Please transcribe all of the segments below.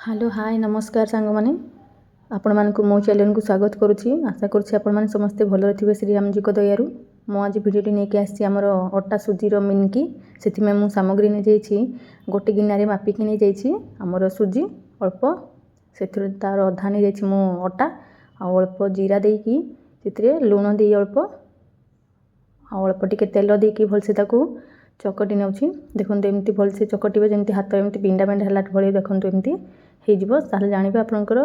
Hello hi नमस्कार सांग मैंने आपण मानक मो चैनल को स्वागत करुच्ची। आशा करुच्ची आपण मैंने समस्ते भल थे श्रीराम जी को दयारू। मो आज भिडियो नहीं आसी आमर अटा सुजीर मिनकी से मु सामग्री नहीं जाइए गोटे गिनारे मापिकी नहीं जाइए आमर सुजी अल्प से तार अधा नहीं जाइए मो अटा अल्प जीरा देकी लुण दे अल्प अल्प टिके तेल देकी भलसे चकटी नौची देखो एमती भलसे चकटे जमी हाथ एमती बिंडा बिंडा है भाई देखो एमती हो जानवे आपंकर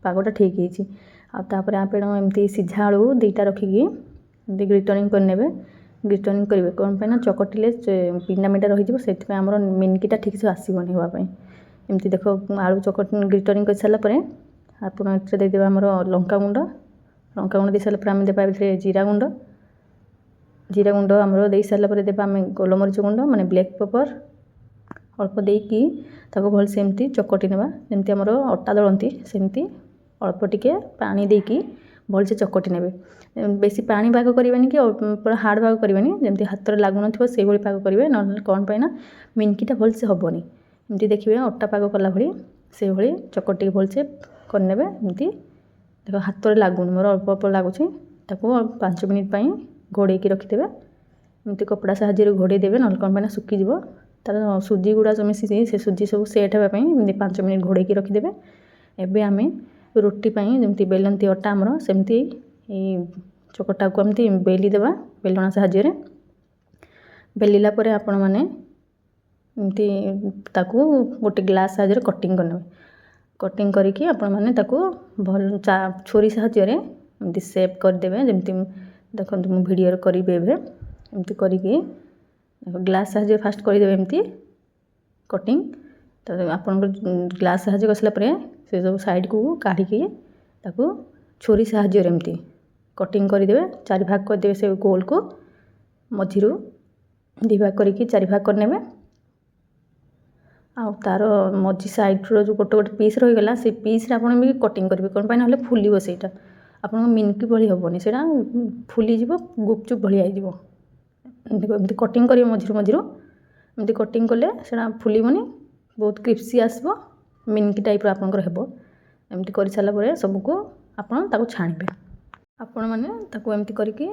पागटा ठीक होपर आप एमती सीझा आलू दुईटा रखिकी ग्रिटरिंग करने ग्रिटरिंग करेंगे कौन पाई चकटिले बिंडा बिंडा रही से आमर मिनकीटा ठीक से आसबनी हाँपाई एमती देख आलू चकट ग्रिटरिंग कर सारापर आपड़े देदेवे आमर लंका गुंड दे सारापर आम देवा जीरा गुंड आमर दे सारापर देवा आम गोलमरीच गुंड माने ब्लैक पेपर अल्प देकी भल से एमती चकटी नेबा जमती आमर अटा दलती सेमती अल्प टिके पानी देकी भल से चकटी नेबे बेसी पानी भाग करवानी कि पूरा हार्ड भाग करवानी जमती हाथ में लगुन से भाग करेंगे ना कौन पाई मिनकीटा भल से हेनी एमती देखिए अटा पाग कला भली से भाई चकटी भल से करने एमती देख हाथ में लगुन मोर अल्प अल्प लगुच 5 मिनिट घोड़े रखिदे एमती कपड़ा साहाଯ୍य घोड़े देवे ना कौन पाई सुखीज तार सुजी गुड़ा जो मिसी से सुजी सब सेट हाँपाई 5 मिनिट घोड़े रखिदे। एबे आम रोटी जमती बेलती अटा आमर सेमती चकटा को एमती बेली देवा बेलना साहाଯ୍य बेलिला परे आपण माने एमती ताकू गोटे ग्लास साहाଯ୍य कटिंग करने कटिंग करके आपण माने ताकू भल छुरी साहाଯ୍य एमती सेप करदेवे जमती देखो मु वीडियो करी एमती करके ग्लास साहाଯ୍य फास्ट करदेवे एमती कटिंग तो आपन ग्लास साहाଯ୍य कर से सब साइड को काढ़ी छुरी साहाଯ୍य एमती कटिंग करदेवे 4 भाग करदेवे से गोल को मझीरू 2 भाग करके 4 भाग करने आ तार मझी साइड रो जो गोटे गोटे पीस रहीगला से पीस आपन भी कटिंग करेंगे कौन पाई ना फुल सेटा आप मिनकी भली हेनी से फुलीज गुपचुप भाई आईज एमती कटिंग करेंगे मझीरू एमती कटिंग कले से फुलबनी बहुत क्रिप्सी आसब मिनकी टाइप आपंकर हेब एमती कर सारापर सबको आपन छाणवे आपण मैंने एमती करके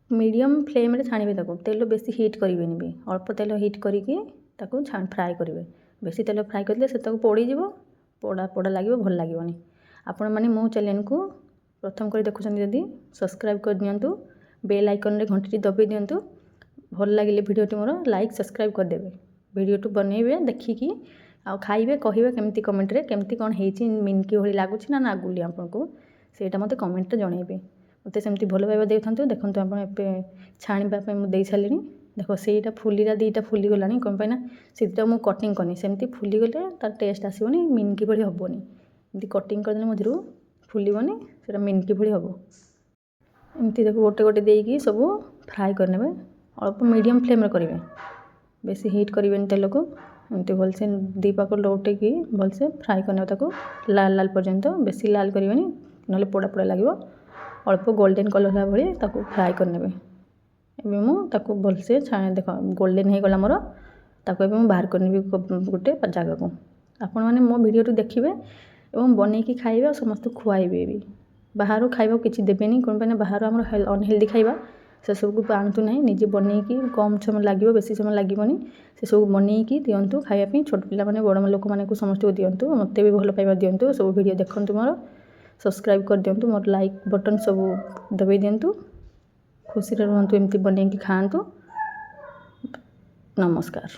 मीडियम फ्लेम छाणवे तेल बेसी हिट करेंगे भी अल्प तेल हिट करके फ्राए करेंगे बेसी तेल फ्राए करले से पोड़ीज पोड़ा पोड़ा लगे भल लगे आपण मैंने मो चैनल को प्रथम कर देखुं जदि सब्सक्राइब कर दिंतु बेल आइकन रे घंटी दबे दिंतु भल लगे भिडियोटी मोर लाइक सब्सक्राइब करदेवे भिडियोटी बनइबे देखिकी आ खाइबे कहिबे केमती कमेंट रे केमती कौन होती मिनकी भली लगुच ना गुली आपको सेटा मते कमेंट रे जनइबे मते सेमती भल पाइबा देउथांतु देखंतु आपण एबे छाणीबा पे मु देई सालिनी देखो सेटा फुलीरा दीटा फुली गलानी कौन पाइना सीटा मु कटिंग करनी सेमती फुली गले तार टेस्ट आसीबनी मिनकी भली हबनी एमती कटिंग करदेले मझरू फुलबनी से मिनकी भली हम एमती देखो गोटे गोटे देकी सब फ्राए करने अल्प मीडियम फ्लेम करेंगे बेसी हिट करेंगे तेल को एमती भलसे 2 पाक लौटे की भलसे फ्राए करने लाल लाल पर्यंत बेसी लाल करेंगे ना पोड़ा पोड़ा लगे अल्प गोल्डन कलर भाई फ्राए करने मुझे भलसे छाए देख गोल्डन हो गला मोर बाहर करनी गोटे जगह को आपण मैंने मो वीडियो देखिए और बनईकी खाइबे समस्त खुआइबे भी बाहर खाइबा किसी देवेनी कौन पाई बाहर आम अनहेल्दी खाइबा से सबको आनतु ना निजे बनईकी कम समय लगे बेसी समय लगभग से सब बनईकी दिंतु खायापी छोट पिला माने बड़ लोक माने को समस्त दिंतु मत भी भल पाइबा दिंतु सब वीडियो देखंतु मोर सब्सक्राइब कर दिंतु मोर लाइक बटन सब दबे दिंतु खुशी रुहतु एमती बनईकी खातु नमस्कार।